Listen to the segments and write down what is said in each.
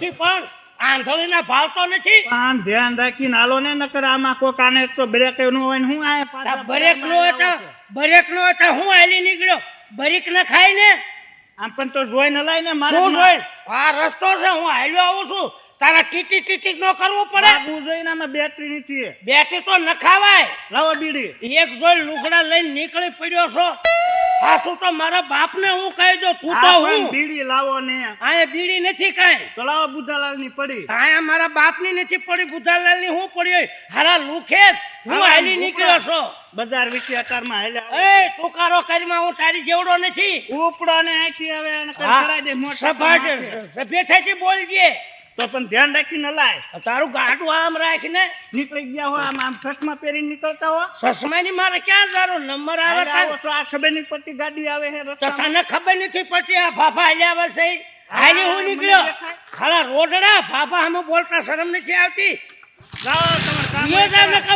નથી પણ આંધળીના ભાવ તો નથી. આમ ધ્યાન રાખીને હાલો ને, નકર આમાં કોક આને તો બ્રેક નું હોય ને હું આ પાછા બ્રેક નો હતા હું હાલી નીકળ્યો. બ્રેક ન ખાય ને આમ પણ તો જોઈ ન લાય ને મારે શું જોઈ? આ રસ્તો છે, હું હાલ્યો આવું છું. તારા ટીટી ટીટી ન કરવું પડે. હું જોઈને આમાં બેટરી નથી. બેટી તો ન ખાવાય. લાવો બીડી. એક જોઈ લુગડા લઈને નીકળી પડ્યો છો. આ શું તો મારા બાપને હું કહી દઉં, તું તો હું બીડી લાવો ને. આ બીડી નથી કાંઈ. તો લાવો બુધાલાલ ની પડી. આ મારા બાપની નથી પડી, બુધાલાલ ની હું પડી. હારા લુખેસ હું હાલી નીકળ્યો છો. બજાર વિશે અતારમાં હાલ્યા. એ ટુકારો કરીમાં હું તારી જેવડો નથી. ઉપડો ને આખી આવે અને કરાઈ દે મોટા સભ્યતાથી બોલજે. તો પણ ધ્યાન રાખીને લાય. તારું ગાડું આમ રાખીને નીકળી ગયા હો, આમ ચશ્મા પહેરીને નીકળતા હો. ચશ્માની મારે ક્યાં જારો નંબર આવે તો આ ખબર નહીં પડતી ગાડી આવે હે તો તને ખબર નથી પડતી. આ ભાભા હાલ્યા આવે છે, હાલી હું નીકળ્યો. હાલા રોડડા ભાભા અમે બોલતા શરમ નથી આવતી.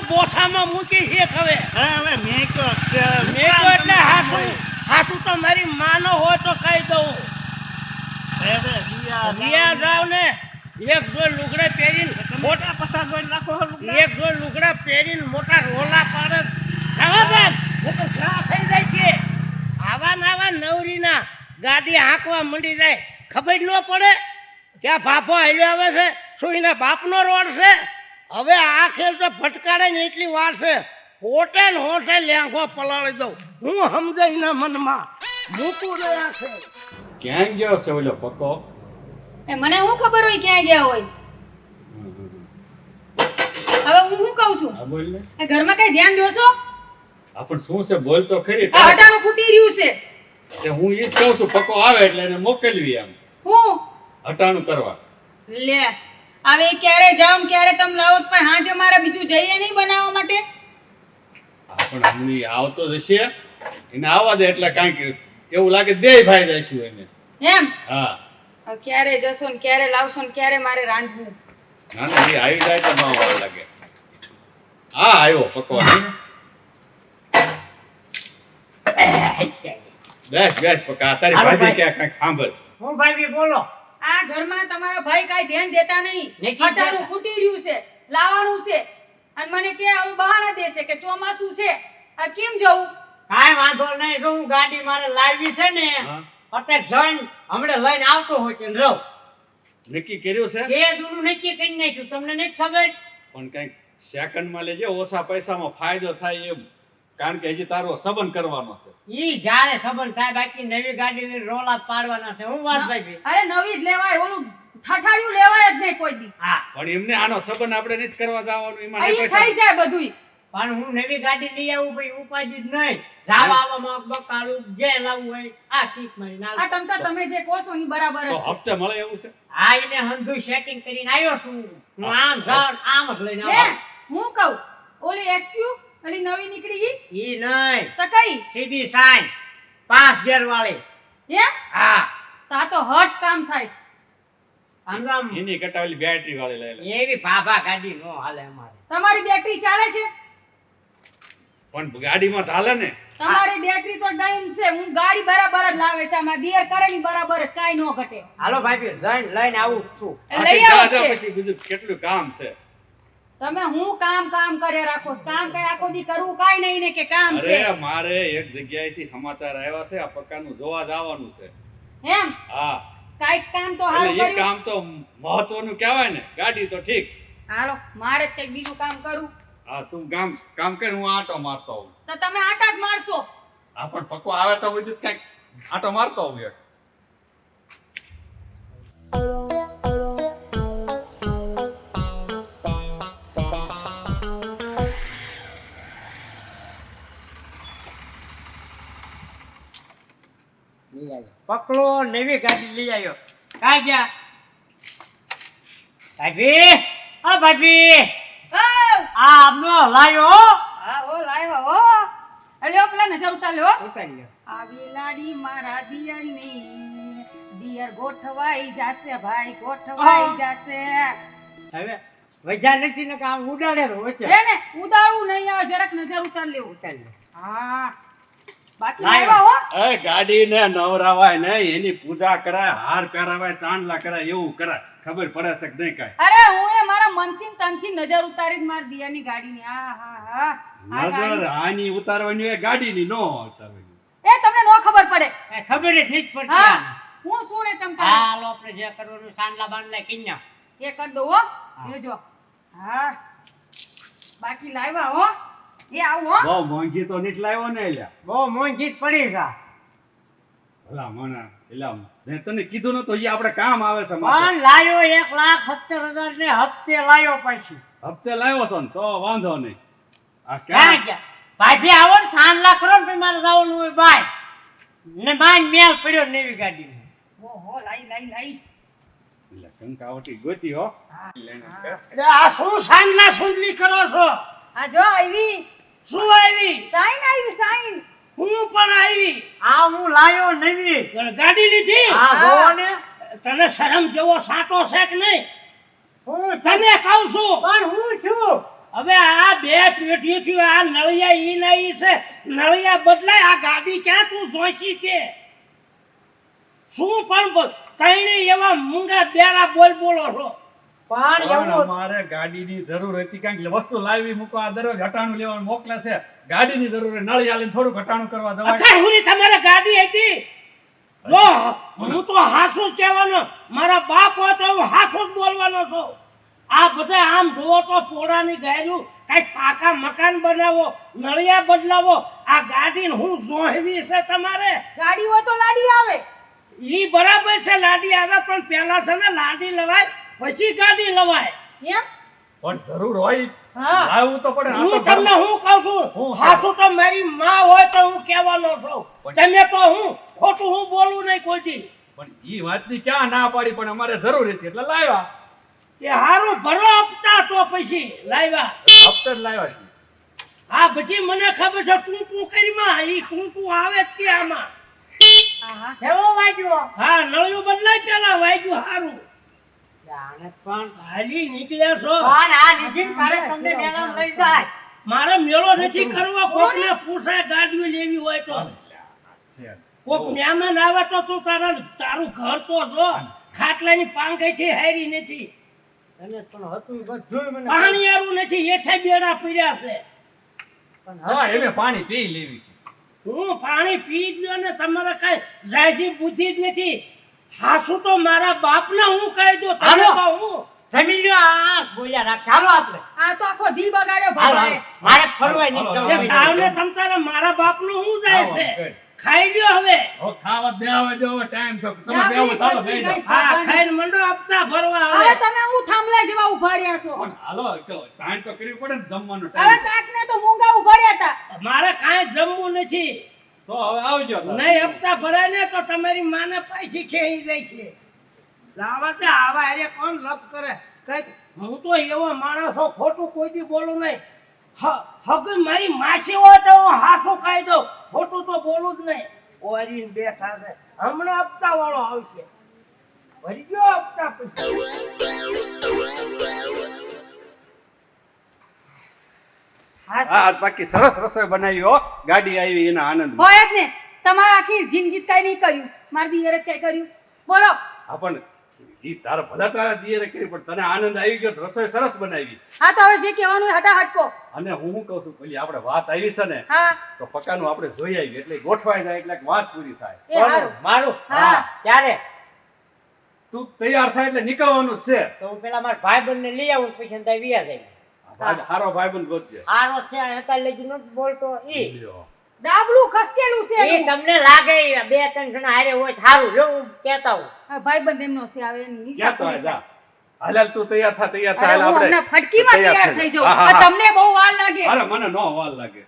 બોઠામાં મૂકી છે હવે. હવે મેં તો એટલે હાથું તો મારી માનો હોય તો કહી દઉં. રિયા જાવ ને, એક જો લુગડા પહેરીને મોટા પસાર જોઈને રાખો. એક જો લુગડા પહેરીને મોટા રોલા પાડે જવા દે તો ઘા થઈ જાય છે. આવા નવરીના ગાડી હાંકવા મંડી જાય, ખબર ન પડે કે આ ભાભો હાલ્યો આવે છે. શું એના બાપનો રોડ છે? હવે આ ખેલ તો ફટકારે ને એટલી વાર છે. હોટે ને હોટે લેંઘો પલાળી દઉં હું સમજાય એના મનમાં મૂકું રહ્યા છે. ક્યાં ગયો છે ઓલો પક્કો? એ મને શું ખબર હોય ક્યાં ગયા હોય? હવે હું શું કહું છું? હા બોલ ને. આ ઘરમાં કઈ ધ્યાન દો છો? આપણ શું છે બોલ તો ખરી. આ હટાણું ફૂટી રહ્યું છે. તે હું ઈ જ કહું છું, પક્કો આવે એટલે એને મોકલવી આમ હું હટાણું કરવા. લે હવે ક્યારે જાવ ને ક્યારે તમે લાવો તો પણ હાજે મારે બીજું જઈએ નહીં બનાવવા માટે. પણ હમણી આવતો જશે, એને આવવા દે એટલે કાંઈક એવું લાગે બે ભાઈ જઈશું એને. એમ હા હવે ક્યારે જશો ને ક્યારે લાવશો ને ક્યારે મારે રાંધવું? ના ના એ આવી જાય તો ન વાર લાગે. હા આવ્યો પક્કો. બેસ પક્કા. તારી ભાભી ક્યાં કાંઈક સાંભળ. હું ભાઈ બોલો. આ ઘરમાં તમારા ભાઈ કાઈ ધ્યાન દેતા નહીં. હટાણું ફૂટી રહ્યું છે, લાવવાનું છે અને મને કે આવું બહાના દેશે કે ચોમાસું છે. આ કેમ જવું? કાંઈ વાંધો નહીં. જો હું ગાડી મારે લાવી છે ને, અત્યારે જઈને હમણાં લઈને આવતો હોય કે રહો. નક્કી કર્યું છે? એ દૂનું નક્કી કરી નાખ્યું. તમને નથી ખબર? પણ કંઈક સેકન્ડમાં લેજે, ઓછા પૈસામાં ફાયદો થાય એમ. કારણ કે હજી તારો સંબંધ કરવાનો છે. ઈ જ્યારે સંબંધ થાય, બાકી નવી ગાડી લઈને રોલા પાડવાના છે. હું વાત ભાઈ. અરે નવી જ લેવાય, ઓલું ઠઠાડ્યું લેવાય જ નહીં કોઈ દી. હા પણ એમને આનો સંબંધ આપણે નથી કરવા જવાનું. એમાં અહીં થઈ જાય બધુંય. પણ હું નવી ગાડી લઈ આવું ભાઈ, ઉપાજી જ નહીં. જાવા આવવામાં બકાલું જે લાવવું હોય આ કીક મારી નાલ. આ તમતા તમે જે કહો છો ઈ બરાબર જ તો છે. હપ્તે મળે એવું છે? હા એને હંધુ સેટિંગ કરીને આવ્યો છું. હું આમ જાણ આમ જ લઈને લે આવું. હું કહું ઓલી એક્યુ ઓલી નવી નીકળી ગઈ ઈ નહીં, તો કઈ સીધી સાઈન 5 ગેર વાળી. હે? હા તા તો હટ કામ થાય. આમ આમ એની કટાવેલી બેટરી વાળી લઈ લે. એવી ભાભા ગાડી નો હાલે અમારે. તમારી બેટરી ચાલે છે? પણ ગાડીમાં ચાલે ને. તમારી બેટરી તો ડાઉન છે. હું ગાડી બરાબર જ લાવે છે. આમાં દિયર કરે ની બરાબર જ કાઈ નો ઘટે. હાલો ભાઈ જઈને લઈને આવું જ છું. લઈ જા, આવો જા, તે. પછી બીજું કેટલું કામ છે. તમે હું કામ કરે રાખો. કામ કઈ આખો દી કરવું કાઈ નહીં ને કે કામ છે. અરે મારે એક જગ્યાએથી સમાચાર આવ્યા છે, આ પ્રકારનું જોવા જવાનું છે. એમ હા કાઈક કામ તો એટલે હારું એ કર્યું. કામ તો મહત્વનું કહેવાય ને. ગાડી તો ઠીક. હાલો મારે કઈક બીજું કામ કરું. હા તું કામ કર, હું આટો મારતો હોઉં. તો તમે આટા જ મારશો. હા પણ પક્કો આવે તો બધું કઈક આટો મારતો હોઉં યાર. પકડો નવી ગાડી લઈ આવ્યો. કાઈ ગયા ભાભી? ઓ ભાભી આ આપનો લાયો. હા ઓ લાવ્યા હો. અલ્યો પેલા નજર ઉતાર લ્યો. ઉતારી લ્યો. આવી લાડી મારા દિયરની દિયર ગોઠવાઈ જાશે ભાઈ ગોઠવાઈ જાશે. હવે વજા નથી ને કામ ઉડાડે વચ્ચે. હે ને ઉડાડવું નહીં આવે જરાક નજર ઉતાર લેવું. ઉતારી લ્યો. હા બાકી લાવ્યો. લાવ્યા હો. એ ગાડીને નવરાવાય નહીં, એની પૂજા કરાય, હાર પહેરાવાય, ચાંદલા કરાય, એવું કરાય. ખબર પડે છે કે નહીં કાંઈ? અરે હું એ મારા મનથી ને તનથી નજર ઉતારી જ મારી દિયાની ગાડીની આ નજર આની ઉતારવાની હોય, ગાડીની નો ઉતારવાની. એ તમને નો ખબર પડે. ખબર જ નહીં પડતી હા આને. હું શું ને તમ હાલો આપણે જે કરવાનું સાંડલા બાંડલા કિન્યા. એ કરી દો હો જોજો. હા બાકી લાવ્યા હો એ આવું હો. બહુ મોંઘી તો નીટ લાવ્યો ને એલા. બહુ મોંઘી જ પડી છે. ભલા મને એલા મેં તને કીધું નતું, એ આપણે કામ આવે છે માથે. પણ લાયો 1,70,000 ને હપ્તે લાયો પછી. હપ્તે લાવ્યો છો ને તો વાંધો નહીં. આ ક્યાં ગયા? ભાભી આવો ને સાંડલા કરો ને પછી મારે જવાનું હોય બાય. ને માન મેલ પડ્યો નવી ગાડી. ઓહો લાઈ એટલે કંકાવટી ગોતી હો. આ શું સાંડલા સુંદરી કરો છો? આ જો આવી શું આવી? સાઈન હું પણ આવી. આ હું લાયો નવી ગાડી લીધી? આ જોવો ને તને શરમ જેવો સાટો છે કે નહીં? હું તને કહું છું. પણ હું છું હવે આ બે પેઢીથી આ નળિયા ઈ ના ઈ છે. નળિયા બદલાય, આ ગાડી ક્યાં તું જોઈશી તે? શું પણ તઈને એવા મૂંગા બેરા બોલો છો. પણ પણ એવું અમારે ગાડીની જરૂર હતી, કારણ કે વસ્તુ લાવી મૂકો, આ દરરોજ હટાણું લેવાનું મોકલે છે. ગાડીની જરૂર છે, નળી આલીને થોડું ઘટાણું કરવા દવા. અત્યાર સુધી તમારે ગાડી હતી? જો હું તો હાસુ જ કહેવાનો, મારા બાપ હોય તો હું હાસુ જ બોલવાનો છું. આ બધા આમ જોવો તો પોળાની ગાયરું કઈક પાકા મકાન બનાવો, નળિયા બદલાવો, આ ગાડીને હું જોહવી છે તમારે? ગાડી હોય તો લાડી આવે. ઈ બરાબર છે, લાડી આવે, પણ પહેલા છે ને લાડી લવાય પછી ગાડી લવાય. એમ પણ જરૂર હોય હા લાવવું તો પડે. આ તો હું તમને હું કહું છું, હું હાસુ તો મારી માં હોય તો હું કહેવાનો છું. તમે તો હું ખોટું હું બોલું નહીં કોઈ દી. પણ ઈ વાતની ક્યાં ના પાડી, પણ અમારે જરૂર હતી એટલે લાવ્યા. એ હારું ભરો આપતા તો પછી લાવ્યા. હપ્તે જ લાવ્યા છીએ. આ બધી મને ખબર છે, તું કરીમાં ઈ તું આવે જ તે આમાં. આહા કેવો વાગ્યો? હા નળિયું બદલાય પેલા વાગ્યું હારું. જાણે પણ હાલી નીકળ્યા છો. પણ આ લીધી ને તારે તમને મેળામાં લઈ જાય મારે મેળો નથી કરવો. કોકને પૂછાય ગાડીઓ લેવી હોય તો. કોક મહેમાન આવે તો તું તારું ઘર તો જો. ખાટલાની પાંગઈથી હારી નથી, તને પણ હતું બધું મને પાણીયારું નથી, એઠે બેડા પીડ્યા છે. હા એને પાણી પી લેવી છે. હું પાણી પી જ લ્યો ને, તમારે કઈ જાયજી બુદ્ધિ જ નથી. હાસુ તો મારા બાપને હું કહી દઉં, તમે હાલો. તો હું જમી લ્યો આ બોલ્યા રાખ ચાલો આપણે આ તો આખો દી બગાડ્યો હાલો, ભાઈ. હાલો. મારે ફરવાય નહીં હાલો, જવું. એ સાવને તમતારે મારા બાપનું હું જાય છે. ખાઈ લ્યો હવે. હવે ખાવા બેહવા જો, હવે ટાઈમ થયો. તમે ના, બેહો, ભાઈ, ચાલો પછી બેહી જાઓ. કઈ હા ખાઈને મંડો આપતા ભરવા હવે હવે. તમે હું થાંભલા જેવા ઉભા રહ્યા છો. પણ હાલો તો ટાઈમ તો કરવી પડે ને, જમવાનો હવે ટાઈમ. કાકને તો મૂંગા ઉભા રહ્યા હતા. મારે કાંઈ જમવું નથી. તો હવે આવજો તો. નહીં હપ્તા ભરાય ને તો તમારી માને પાછી ખેંચી જાય છે. લાવા તે આવા હારે કોણ લપ કરે? કઈક હું તો એવો માણસ છું, ખોટું કોઈથી બોલું નહીં. હગ મારી માસી હોય તો હું હાથું ખાઈ દઉં, ખોટું તો બોલું જ નહીં. ઓરીને બેઠા છે, હમણાં હપ્તા વાળો આવશે. ભરી ગયો હપ્તા પછી. હા બાકી સરસ રસોઈ બનાવી હો. ગાડી આવી એના આનંદ. હોય જ ને, તમારા આખી જિંદગી કઈ નહીં કર્યું, મારી દિયરે કઈ કર્યું બોલો? હા પણ ઈ તારા ભલા તારા દિયરે કરી, પણ તને આનંદ આવી ગયો તો રસોઈ સરસ બનાવી. હા તો હવે જે કહેવાનું હોય હટાહટ કહો. અને હું શું કહું છું, પેલી આપણે વાત આવી છે ને, હા તો પક્કાનું આપણે જોઈ આવી એટલે ગોઠવાઈ જાય એટલે વાત પૂરી થાય. એ હારું. મારું હા ત્યારે તું તૈયાર થાય એટલે નીકળવાનું જ છે. તો હું પેલા મારા ભાઈબંધને લઈ આવું પછી અંદર વિયા જાય હારો ભાઈબંધ ગોતજે. આનો છે અત્યારે લગી નથી બોલતો ઈ લ્યો. ડાબલું ખસકેલું છે ઈ એનું. તમને લાગે ઈ બે ત્રણ જણા હારે હોય તો સારું જો હું કહેતા હું હા, ભાઈબંધ એમનો છે આવે એની નિશા ક્યાં તો પૂરી જા. થાય. હાલ તું તૈયાર થા, તૈયાર થા. અરે હાલ હું આપણે હમણાં ફટકીમાં તૈયાર થઈ જાઉં. હા, હા, આ હા. તમને બહુ વાર લાગે. અરે મને નો વાર લાગે.